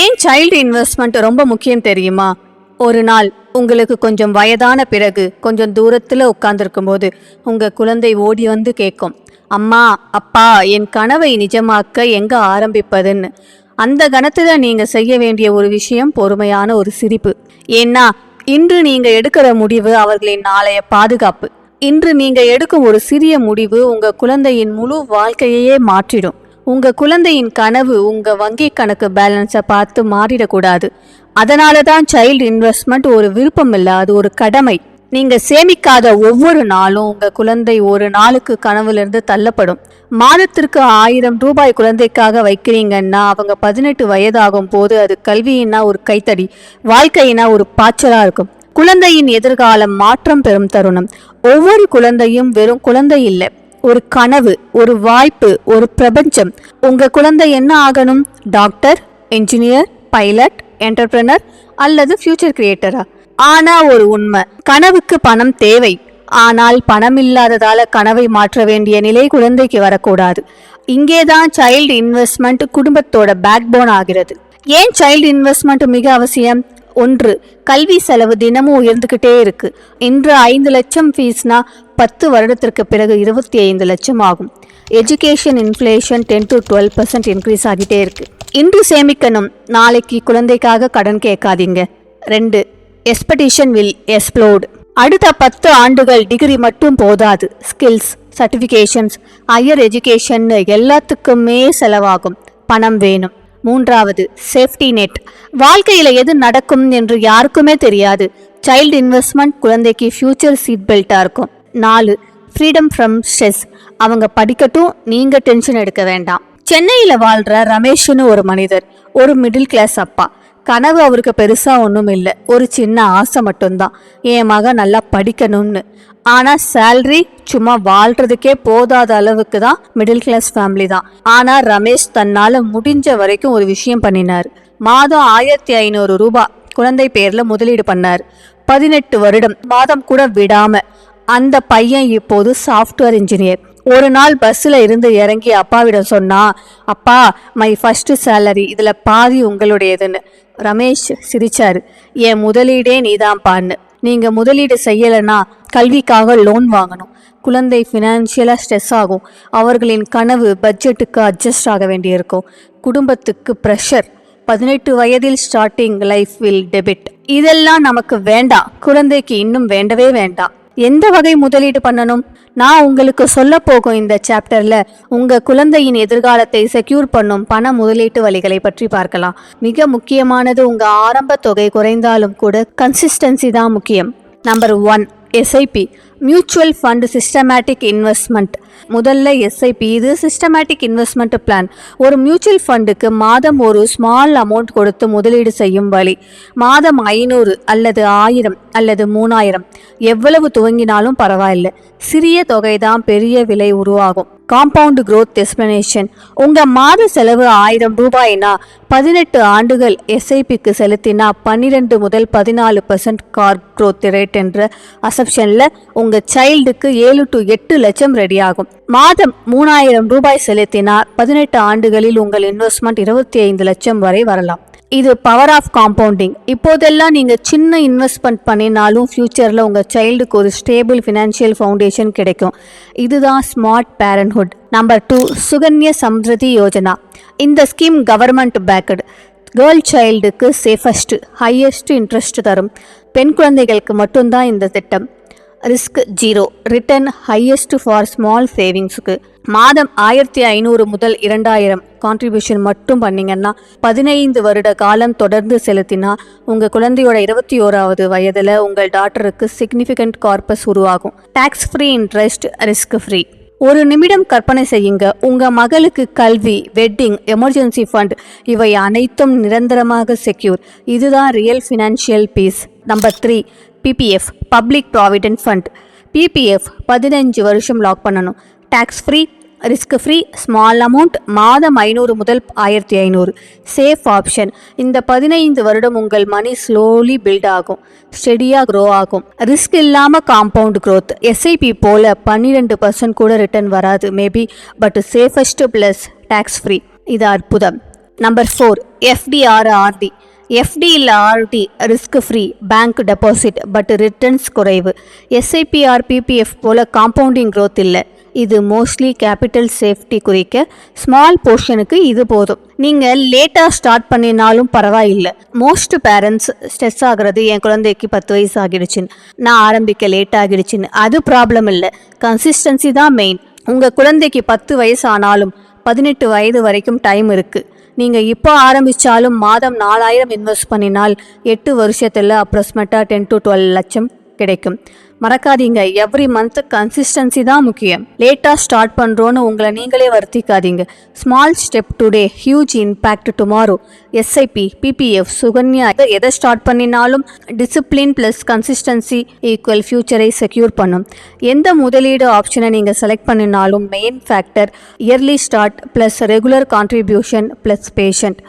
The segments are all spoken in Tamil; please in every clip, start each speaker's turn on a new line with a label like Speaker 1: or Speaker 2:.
Speaker 1: ஏன் சைல்டு இன்வெஸ்ட்மெண்ட் ரொம்ப முக்கியம் தெரியுமா? ஒரு நாள் உங்களுக்கு கொஞ்சம் வயதான பிறகு கொஞ்சம் தூரத்தில் உட்கார்ந்துருக்கும் போது உங்கள் குழந்தை ஓடி வந்து கேட்கும், அம்மா அப்பா என் கனவை நிஜமாக்க எங்கே ஆரம்பிப்பதுன்னு. அந்த கணத்தில் நீங்கள் செய்ய வேண்டிய ஒரு விஷயம் பொறுமையான ஒரு சிரிப்பு. ஏன்னா இன்று நீங்கள் எடுக்கிற முடிவு அவர்களின் நாளைய பாதுகாப்பு. இன்று நீங்கள் எடுக்கும் ஒரு சிறிய முடிவு உங்கள் குழந்தையின் முழு வாழ்க்கையே மாற்றிடும். உங்க குழந்தையின் கனவு உங்க வங்கி கணக்கு பேலன்ஸை பார்த்து மாறிடக்கூடாது. அதனால தான் சைல்டு இன்வெஸ்ட்மெண்ட் ஒரு விருப்பம் இல்லை, அது ஒரு கடமை. நீங்க சேமிக்காத ஒவ்வொரு நாளும் உங்க குழந்தை ஒரு நாளுக்கு கனவுலேருந்து தள்ளப்படும். மாதத்திற்கு 1000 ரூபாய் குழந்தைக்காக வைக்கிறீங்கன்னா அவங்க 18 வயதாகும் போது அது கல்வியினா ஒரு கைத்தடி, வாழ்க்கையினா ஒரு பாய்ச்சலா இருக்கும். குழந்தையின் எதிர்காலம் மாற்றம் பெறும் தருணம். ஒவ்வொரு குழந்தையும் வெறும் குழந்தை இல்லை, ஒரு கனவு, ஒரு வாய்ப்பு, ஒரு பிரபஞ்சம். உங்க குழந்தை என்ன ஆகணும்? டாக்டர், இன்ஜினியர், பைலட், என்டர்பிரனர் அல்லது ஃபியூச்சர் கிரியேட்டரா? ஆனா ஒரு உண்மை, கனவுக்கு பணம் தேவை. ஆனால் பணம் இல்லாததால கனவை மாற்ற வேண்டிய நிலை குழந்தைக்கு வரக்கூடாது. இங்கேதான் சைல்டு இன்வெஸ்ட்மெண்ட் குடும்பத்தோட பேக்போன் ஆகிறது. ஏன் சைல்டு இன்வெஸ்ட்மெண்ட் மிக அவசியம்? 1. கல்வி செலவு தினமும் உயர்ந்துகிட்டே இருக்கு. இன்று 5 லட்சம் ஃபீஸ்னா 10 வருடத்திற்கு பிறகு 25 லட்சம் ஆகும். எஜுகேஷன் இன்ஃப்ளேஷன் 10 to 12% இன்க்ரீஸ் ஆகிட்டே இருக்கு. இன்று சேமிக்கணும், நாளைக்கு குழந்தைக்காக கடன் கேட்காதீங்க. 2. Expectation will explode. அடுத்த 10 ஆண்டுகள் டிகிரி மட்டும் போதாது, ஸ்கில்ஸ், சர்டிஃபிகேஷன்ஸ், ஹையர் எஜுகேஷன் எல்லாத்துக்குமே செலவாகும். பணம் வேணும். 3. Safety net. வாழ்க்கையில் எது நடக்கும் என்று யாருக்குமே தெரியாது. சைல்டு இன்வெஸ்ட்மெண்ட் குழந்தைக்கு ஃபியூச்சர் சீட் பெல்ட்டாக இருக்கும். 4. Freedom from stress. அவங்க படிக்கட்டும், நீங்கள் டென்ஷன் எடுக்க வேண்டாம். சென்னையில் வாழ்கிற ரமேஷ்னு ஒரு மனிதர், ஒரு மிடில் கிளாஸ் அப்பா. கனவு அவருக்கு பெருசாக ஒன்றும் இல்லை, ஒரு சின்ன ஆசை மட்டும்தான், என் மகன் நல்லா படிக்கணும்னு. ஆனால் சேல்ரி சும்மா வாழ்கிறதுக்கே போதாத அளவுக்கு தான் மிடில் கிளாஸ் ஃபேமிலி தான். ஆனால் ரமேஷ் தன்னால் முடிஞ்ச வரைக்கும் ஒரு விஷயம் பண்ணினார். மாதம் 1500 ரூபாய் குழந்தை பேரில் முதலீடு பண்ணார். 18 வருடம் மாதம் கூட விடாம. அந்த பையன் இப்போது சாஃப்ட்வேர் இன்ஜினியர். ஒரு நாள் பஸ்ஸில் இருந்து இறங்கி அப்பாவிடம் சொன்னா, அப்பா மை ஃபர்ஸ்ட் சேலரி, இதில் பாதி உங்களுடையதுன்னு. ரமேஷ் சிரிச்சாரு. என் முதலீடே நீதான்ப்பான்னு. நீங்கள் முதலீடு செய்யலைன்னா கல்விக்காக லோன் வாங்கணும். குழந்தை ஃபினான்ஷியலாக ஸ்ட்ரெஸ் ஆகும். அவர்களின் கனவு பட்ஜெட்டுக்கு அட்ஜஸ்ட் ஆக வேண்டியிருக்கும். குடும்பத்துக்கு ப்ரெஷர். 18 வயதில் ஸ்டார்டிங் லைஃப் வில் டெபிட். இதெல்லாம் நமக்கு வேண்டாம், குழந்தைக்கு இன்னும் வேண்டவே வேண்டாம். எந்த வகை முதலீடு பண்ணணும்? நான் உங்களுக்கு சொல்ல போகும் இந்த சாப்டர்ல உங்க குழந்தையின் எதிர்காலத்தை செக்யூர் பண்ணும் பண முதலீட்டு வழிகளை பற்றி பார்க்கலாம். மிக முக்கியமானது, உங்க ஆரம்ப தொகை குறைந்தாலும் கூட கன்சிஸ்டன்சி தான் முக்கியம். Number 1, SIP, mutual fund systematic investment. முதல்ல எஸ்ஐபி, இது சிஸ்டமேட்டிக் இன்வெஸ்ட்மெண்ட் பிளான். ஒரு மியூச்சுவல் ஃபண்டுக்கு மாதம் ஒரு ஸ்மால் அமௌண்ட் கொடுத்து முதலீடு செய்யும் வழி. மாதம் 500 அல்லது 1000 அல்லது 3000, எவ்வளவு துவங்கினாலும் பரவாயில்லை. சிறிய தொகை தான் பெரிய விலை உருவாகும். Compound growth explanation. உங்க மாத செலவு 1000 ரூபாய்னா 18 ஆண்டுகள் எஸ்ஐபிக்கு செலுத்தினா 12 முதல் 14% கார் growth ரேட் என்ற அசப்ஷன்ல உங்க சைல்டுக்கு 7 to 8 லட்சம் ரெடி ஆகும். மாதம் 3000 ரூபாய் செலுத்தினா 18 ஆண்டுகளில் உங்கள் இன்வெஸ்ட்மெண்ட் 25 லட்சம் வரை வரலாம். இது பவர் ஆஃப் காம்பவுண்டிங். இப்போதெல்லாம் நீங்கள் சின்ன இன்வெஸ்ட்மெண்ட் பண்ணினாலும் ஃப்யூச்சரில் உங்கள் சைல்டுக்கு ஒரு ஸ்டேபிள் ஃபினான்ஷியல் ஃபவுண்டேஷன் கிடைக்கும். இதுதான் smart parenthood. Number 2, Sukanya Samriddhi Yojana. இந்த ஸ்கீம் கவர்மெண்ட் பேக்கடு. கேர்ள் சைல்டுக்கு சேஃபஸ்ட், ஹையஸ்ட் இன்ட்ரெஸ்ட் தரும். பெண் குழந்தைகளுக்கு மட்டும்தான் இந்த திட்டம். Risk 0, return highest for small சேவிங்ஸுக்கு. மாதம் 1500 முதல் 2000 கான்ட்ரிபியூஷன் மட்டும் பண்ணிங்கன்னா 15 வருட காலம் தொடர்ந்து செலுத்தினா உங்கள் குழந்தையோட 21வது வயதில் உங்கள் டாட்டருக்கு சிக்னிஃபிகண்ட் கார்பஸ் உருவாகும். Tax free interest, risk free. ஒரு நிமிடம் கற்பனை செய்யுங்க, உங்கள் மகளுக்கு கல்வி, வெட்டிங், எமர்ஜென்சி ஃபண்ட் இவை அனைத்தும் நிரந்தரமாக செக்யூர். இதுதான் real financial peace. Number 3, PPF, public provident fund. PPF 15 வருஷம் லாக் பண்ணணும். Tax free, risk free, small amount, மாதம் 500 முதல் 1500. Safe option. இந்த 15 வருடம் உங்கள் மணி ஸ்லோலி பில்ட் ஆகும், ஸ்டெடியாக க்ரோ ஆகும். ரிஸ்க் இல்லாமல் காம்பவுண்ட் க்ரோத். எஸ்ஐபி போல் 12% கூட ரிட்டர்ன் வராது maybe, but safest plus tax free. இது அற்புதம். Number 4 FD or RD. FD இல்ல RD risk free bank deposit but returns குறைவு. SIP or PPF போல காம்பவுண்டிங் growth இல்லை. இது மோஸ்ட்லி கேபிட்டல் சேஃப்டி குறிக்க ஸ்மால் போர்ஷனுக்கு இது போதும். நீங்கள் லேட்டாக ஸ்டார்ட் பண்ணினாலும் பரவாயில்லை. மோஸ்ட் பேரண்ட்ஸ் ஸ்ட்ரெஸ் ஆகிறது என் குழந்தைக்கு 10 வயசு ஆகிடுச்சின்னு, நான் ஆரம்பிக்க லேட் ஆகிடுச்சின்னு. அது ப்ராப்ளம் இல்லை, கன்சிஸ்டன்சி தான் மெயின். உங்கள் குழந்தைக்கு 10 வயசு ஆனாலும் 18 வயது வரைக்கும் டைம் இருக்குது. நீங்கள் இப்போ ஆரம்பித்தாலும் மாதம் 4000 இன்வெஸ்ட் பண்ணினால் 8 வருஷத்தில் அப்ராக்சிமேட்டாக 10 to 12 லட்சம் கிடைக்கும். மறக்காதீங்க, எவ்ரி மந்த் கன்சிஸ்டன்சி தான் முக்கியம். லேட்டாக ஸ்டார்ட் பண்ணுறோன்னு உங்களை நீங்களே வருத்திக்காதீங்க. Small step today, huge impact tomorrow. SIP, PPF, Sukanya எதை ஸ்டார்ட் பண்ணினாலும் டிசிப்ளின் ப்ளஸ் கன்சிஸ்டன்சி ஈக்குவல் ஃபியூச்சரை செக்யூர் பண்ணும். எந்த முதலீடு ஆப்ஷனை நீங்கள் செலக்ட் பண்ணினாலும் main factor early start plus regular contribution plus patient.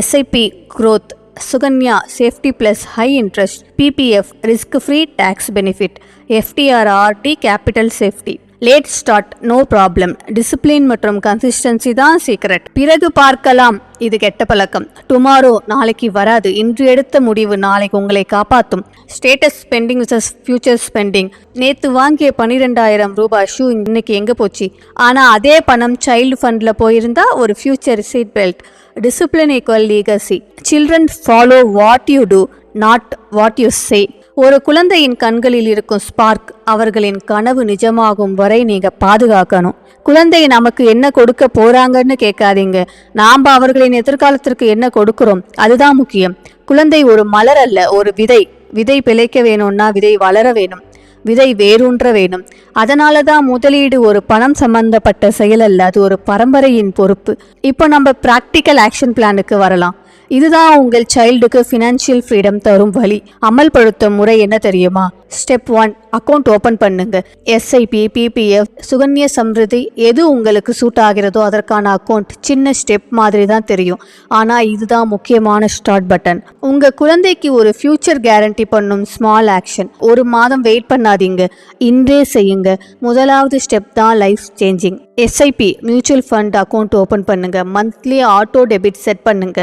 Speaker 1: SIP growth, Sukanya safety plus high interest, PPF risk free tax benefit, FDR RD capital safety. Late start no problem, discipline மற்றும் கன்சிஸ்டன்சி தான் சீக்ரெட். பிறகு பார்க்கலாம், இது கெட்ட பழக்கம். டுமாரோ நாளைக்கு வராது. இன்று எடுத்த முடிவு நாளைக்கு உங்களை காப்பாற்றும். Status spending versus future spending. நேற்று வாங்கிய 12,000 ரூபாய் ஷூ இன்னைக்கு எங்கே போச்சு? ஆனால் அதே பணம் சைல்டு ஃபண்டில் போயிருந்தா ஒரு future seat belt. Discipline equal legacy. Children follow what you do, not what you say. ஒரு குழந்தையின் கண்களில் இருக்கும் ஸ்பார்க் அவர்களின் கனவு நிஜமாகும் வரை நீங்க பாதுகாக்கணும். குழந்தை நமக்கு என்ன கொடுக்க போறாங்கன்னு கேட்காதீங்க, நாம் அவர்களின் எதிர்காலத்திற்கு என்ன கொடுக்கிறோம் அதுதான் முக்கியம். குழந்தை ஒரு மலர் அல்ல, ஒரு விதை. விதை பிழைக்க வேணும்னா விதை வளர வேணும், விதை வேரூன்ற வேணும். அதனால தான் முதலீடு ஒரு பணம் சம்பந்தப்பட்ட செயல் அல்ல, அது ஒரு பரம்பரையின் பொறுப்பு. இப்போ நம்ம ப்ராக்டிக்கல் ஆக்ஷன் பிளானுக்கு வரலாம். இதுதான் உங்கள் சைல்டுக்கு ஃபினான்ஷியல் ஃப்ரீடம் தரும் வழி. அமல்படுத்தும் முறை என்ன தெரியுமா? ஸ்டெப் 1, அக்கௌண்ட் ஓப்பன் பண்ணுங்க. SIP, PPF, சுகன்யா சம்ருதி எது உங்களுக்கு சூட் ஆகிறதோ அதற்கான அக்கௌண்ட். சின்ன ஸ்டெப் மாதிரி தான் தெரியும், ஆனால் இதுதான் முக்கியமான ஸ்டார்ட் பட்டன். உங்கள் குழந்தைக்கு ஒரு ஃபியூச்சர் கேரண்டி பண்ணும் ஸ்மால் ஆக்ஷன். ஒரு மாதம் வெயிட் பண்ணாதீங்க, இன்றே செய்யுங்க. முதலாவது ஸ்டெப் தான் life changing. SIP mutual fund account open பண்ணுங்க. மந்த்லி ஆட்டோ டெபிட் செட் பண்ணுங்க.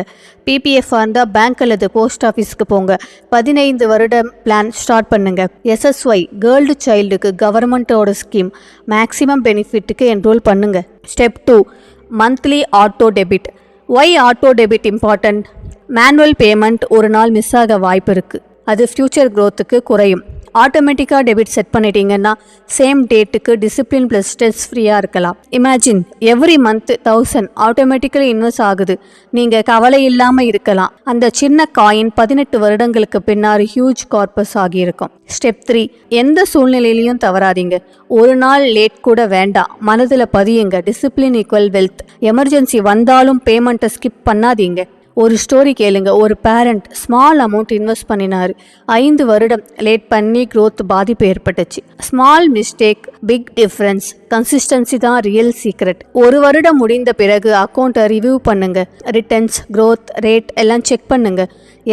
Speaker 1: PPF இருந்தால் பேங்க் அல்லது போஸ்ட் ஆஃபீஸ்க்கு போங்க. 15 வருடம் பிளான் ஸ்டார்ட் பண்ணுங்க. SSY கேர்ள்டு சைல்டுக்கு கவர்மெண்ட்டோட ஸ்கீம், மேக்ஸிமம் பெனிஃபிட்டுக்கு என்ரோல் பண்ணுங்க. Step 2, monthly auto debit. Why auto debit important? Manual payment ஒரு நாள் மிஸ் ஆக வாய்ப்பு இருக்குது, அது ஃபியூச்சர் க்ரோத்துக்கு குறையும். ஆட்டோமேட்டிக்காக டெபிட் செட் பண்ணிட்டீங்கன்னா சேம் டேட்டுக்கு டிசிப்ளின் ப்ளஸ் ஸ்ட்ரெஸ் ஃப்ரீயாக இருக்கலாம். Imagine every month 1000 automatically invest ஆகுது. நீங்கள் கவலை இல்லாமல் இருக்கலாம். அந்த சின்ன காயின் 18 வருடங்களுக்கு பின்னால் ஹியூஜ் கார்பஸ் ஆகியிருக்கும். ஸ்டெப் 3, எந்த சூழ்நிலையிலையும் தவறாதீங்க. ஒரு நாள் லேட் கூட வேண்டாம், மனதில் பதியுங்க. Discipline equal wealth. எமர்ஜென்சி வந்தாலும் பேமெண்ட்டை ஸ்கிப் பண்ணாதீங்க. ஒரு ஸ்டோரி கேளுங்க. ஒரு பேரண்ட் ஸ்மால் அமௌண்ட் இன்வெஸ்ட் பண்ணினார். 5 வருடம் லேட் பண்ணி க்ரோத் பாதிப்பு ஏற்பட்டுச்சு. Small mistake, big difference. Consistency தான் ரியல் சீக்ரெட். ஒரு வருடம் முடிந்த பிறகு அக்கௌண்ட்டை ரிவ்யூ பண்ணுங்க. ரிட்டர்ன்ஸ், க்ரோத் ரேட் எல்லாம் செக் பண்ணுங்க.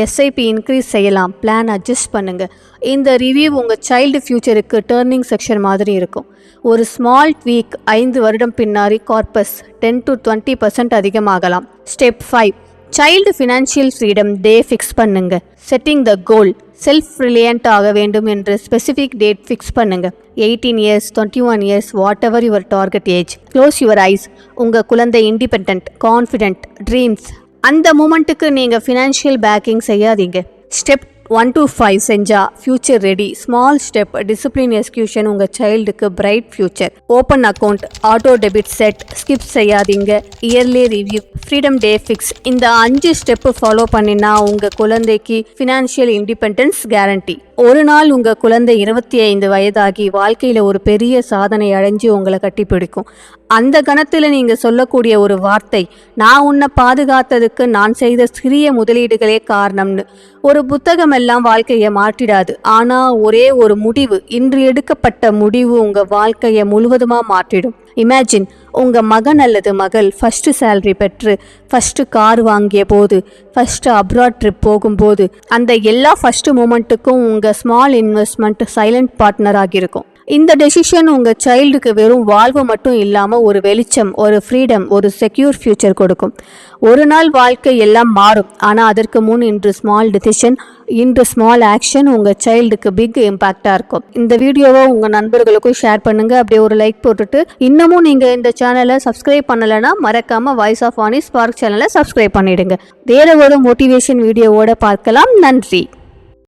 Speaker 1: SIP இன்க்ரீஸ் செய்யலாம், பிளான் அட்ஜஸ்ட் பண்ணுங்க. இந்த ரிவ்யூ உங்கள் சைல்டு ஃபியூச்சருக்கு டேர்னிங் செக்ஷன் மாதிரி இருக்கும். ஒரு ஸ்மால் ட்வீக் 5 வருடம் பின்னாடி கார்பஸ் 10 to 20% அதிகமாகலாம். Step 5, child financial freedom day fix பண்ணுங்க. Setting the goal. Self reliant ஆக வேண்டும் என்று ஸ்பெசிஃபிக் டேட் ஃபிக்ஸ் பண்ணுங்க. 18 years, 21 years, whatever your target age. Close your eyes. உங்கள் குழந்தை இண்டிபெண்ட், கான்ஃபிடென்ட், ட்ரீம்ஸ். அந்த மூமெண்ட்டுக்கு நீங்கள் ஃபினான்ஷியல் பேக்கிங் செய்யாதீங்க. ஸ்டெப் 1 to 5 செஞ்சா future ready. Small step, discipline execution, உங்கள் சைல்டுக்கு bright future. Open account, auto debit set, skip செய்யாதீங்க. Yearly review, freedom day fix. இந்த 5 ஸ்டெப்பு ஃபாலோ பண்ணினா உங்கள் குழந்தைக்கு ஃபினான்ஷியல் இண்டிபெண்டன்ஸ் கேரண்டி. ஒரு நாள் உங்கள் குழந்தை 25 வயதாகி வாழ்க்கையில் ஒரு பெரிய சாதனை அடைஞ்சு உங்களை கட்டிப்பிடிக்கும். அந்த கணத்தில் நீங்கள் சொல்லக்கூடிய ஒரு வார்த்தை, நான் உன்னை பாதுகாத்ததுக்கு நான் செய்த சிறிய முதலீடுகளே காரணம்னு. ஒரு புத்தகம் எல்லாம் வாழ்க்கையை மாற்றிடாது, ஆனால் ஒரே ஒரு முடிவு, இன்று எடுக்கப்பட்ட முடிவு உங்கள் வாழ்க்கையை முழுவதுமாக மாற்றிடும். இமேஜின், உங்கள் மகன் அல்லது மகள் ஃபஸ்ட்டு சேலரி பெற்று ஃபஸ்ட்டு கார் வாங்கிய போது, ஃபஸ்ட்டு அப்ராட் ட்ரிப் போகும்போது, அந்த எல்லா ஃபஸ்ட்டு மூமெண்ட்டுக்கும் உங்கள் ஸ்மால் இன்வெஸ்ட்மெண்ட் சைலண்ட் பார்ட்னர் ஆகியிருக்கும். இந்த டெசிஷன் உங்கள் சைல்டுக்கு வெறும் வாழ்வு மட்டும் இல்லாமல் ஒரு வெளிச்சம், ஒரு ஃப்ரீடம், ஒரு செக்யூர் ஃப்யூச்சர் கொடுக்கும். ஒரு நாள் வாழ்க்கை எல்லாம் மாறும், ஆனால் அதற்கு முன் இன்று ஸ்மால் டெசிஷன், இன்று ஸ்மால் ஆக்ஷன் உங்கள் சைல்டுக்கு பிக் இம்பேக்டாக இருக்கும். இந்த வீடியோவை உங்கள் நண்பர்களுக்கும் ஷேர் பண்ணுங்கள். அப்படியே ஒரு லைக் போட்டுட்டு, இன்னமும் நீங்கள் இந்த சேனலை சப்ஸ்கிரைப் பண்ணலைன்னா மறக்காமல் வாய்ஸ் ஆஃப் வாணி ஸ்பார்க் சேனலை சப்ஸ்கிரைப் பண்ணிடுங்க. வேறு ஒரு மோட்டிவேஷன் வீடியோவோட பார்க்கலாம். நன்றி.